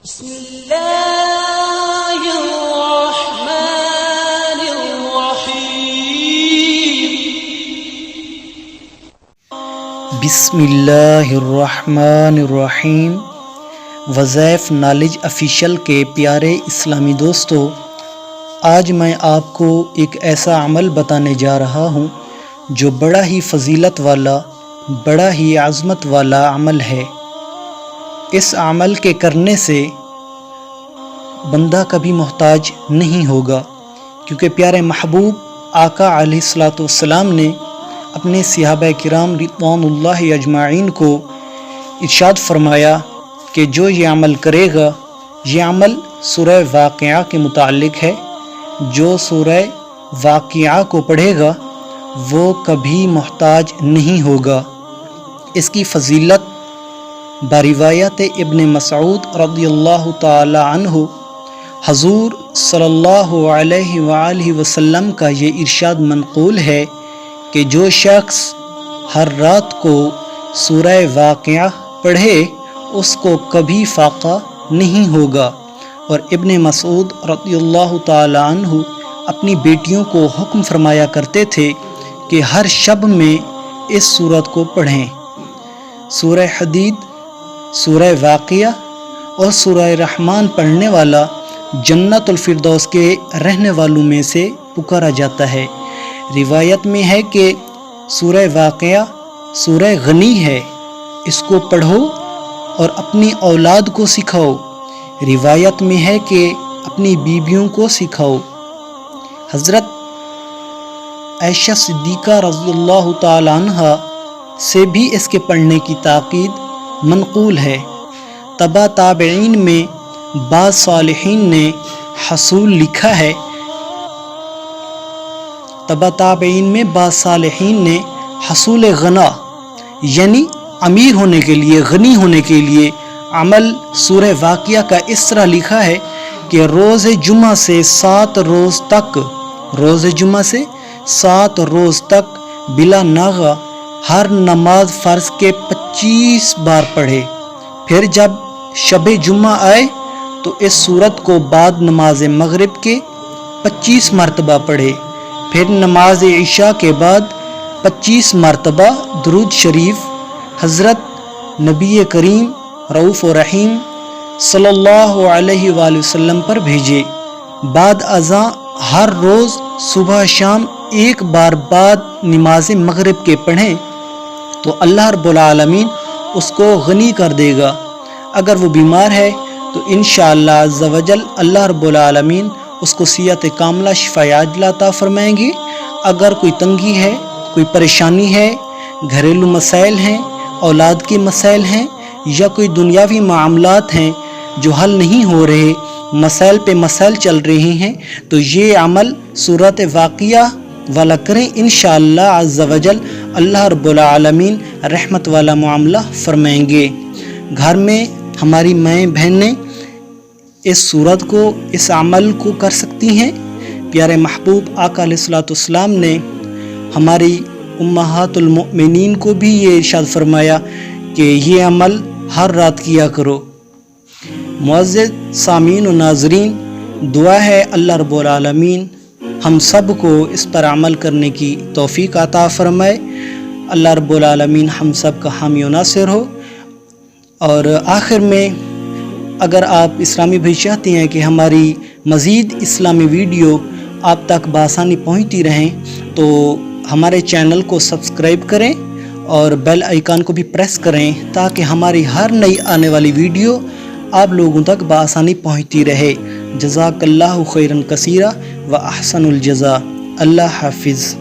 بسم اللہ الرحمن الرحیم بسم اللہ الرحمن الرحیم۔ وظائف نالج افیشل کے پیارے اسلامی دوستو، آج میں آپ کو ایک ایسا عمل بتانے جا رہا ہوں جو بڑا ہی فضیلت والا، بڑا ہی عظمت والا عمل ہے۔ اس عمل کے کرنے سے بندہ کبھی محتاج نہیں ہوگا، کیونکہ پیارے محبوب آقا علیہ السلام نے اپنے صحابہ کرام رضوان اللہ اجمعین کو ارشاد فرمایا کہ جو یہ عمل کرے گا، یہ عمل سورہ واقعہ کے متعلق ہے، جو سورہ واقعہ کو پڑھے گا وہ کبھی محتاج نہیں ہوگا۔ اس کی فضیلت بروایت ابن مسعود رضی اللہ تعالی عنہ، حضور صلی اللہ علیہ وآلہ وسلم کا یہ ارشاد منقول ہے کہ جو شخص ہر رات کو سورہ واقعہ پڑھے اس کو کبھی فاقہ نہیں ہوگا۔ اور ابن مسعود رضی اللہ تعالی عنہ اپنی بیٹیوں کو حکم فرمایا کرتے تھے کہ ہر شب میں اس سورت کو پڑھیں۔ سورہ حدید، سورہ واقعہ اور سورہ رحمان پڑھنے والا جنت الفردوس کے رہنے والوں میں سے پکارا جاتا ہے۔ روایت میں ہے کہ سورہ واقعہ سورہ غنی ہے، اس کو پڑھو اور اپنی اولاد کو سکھاؤ۔ روایت میں ہے کہ اپنی بیویوں کو سکھاؤ۔ حضرت عائشہ صدیقہ رضی اللہ تعالی عنہا سے بھی اس کے پڑھنے کی تاکید منقول ہے۔ تبع تابعین میں بعض صالحین نے حصول لکھا ہے، تبع تابعین میں بعض صالحین نے حصول غنا یعنی امیر ہونے کے لیے، غنی ہونے کے لیے عمل سورہ واقعہ کا اس طرح لکھا ہے کہ روز جمعہ سے 7 روز تک بلا ناغہ ہر نماز فرض کے 25 بار پڑھے، پھر جب شب جمعہ آئے تو اس سورت کو بعد نماز مغرب کے 25 مرتبہ پڑھے، پھر نماز عشاء کے بعد 25 مرتبہ درود شریف حضرت نبی کریم رؤوف و رحیم صلی اللہ علیہ وآلہ وسلم پر بھیجے۔ بعد ازاں ہر روز صبح شام ایک بار بعد نماز مغرب کے پڑھیں تو اللہ رب العالمین اس کو غنی کر دے گا۔ اگر وہ بیمار ہے تو انشاءاللہ عز و جل اللہ رب العالمین اس کو صحت کاملہ شفاء عاجلہ عطا فرمائیں گے۔ اگر کوئی تنگی ہے، کوئی پریشانی ہے، گھریلو مسائل ہیں، اولاد کے مسائل ہیں، یا کوئی دنیاوی معاملات ہیں جو حل نہیں ہو رہے، مسائل پہ مسائل چل رہے ہیں، تو یہ عمل سورۃ واقعہ والا کریں، انشاءاللہ عز و جل اللہ رب العالمین رحمت والا معاملہ فرمائیں گے۔ گھر میں ہماری مائیں بہنیں اس سورت کو، اس عمل کو کر سکتی ہیں۔ پیارے محبوب آقا علیہ السلام نے ہماری امہات المؤمنین کو بھی یہ ارشاد فرمایا کہ یہ عمل ہر رات کیا کرو۔ معزز سامعین و ناظرین، دعا ہے اللہ رب العالمین ہم سب کو اس پر عمل کرنے کی توفیق عطا فرمائے۔ اللہ رب العالمین ہم سب کا حامی و ناصر ہو۔ اور آخر میں اگر آپ اسلامی بھائی چاہتے ہیں کہ ہماری مزید اسلامی ویڈیو آپ تک بآسانی پہنچتی رہیں تو ہمارے چینل کو سبسکرائب کریں اور بیل آئیکن کو بھی پریس کریں تاکہ ہماری ہر نئی آنے والی ویڈیو آپ لوگوں تک بآسانی پہنچتی رہے۔ جزاک اللہ خیرا کثیرا و احسن الجزاء۔ اللہ حافظ۔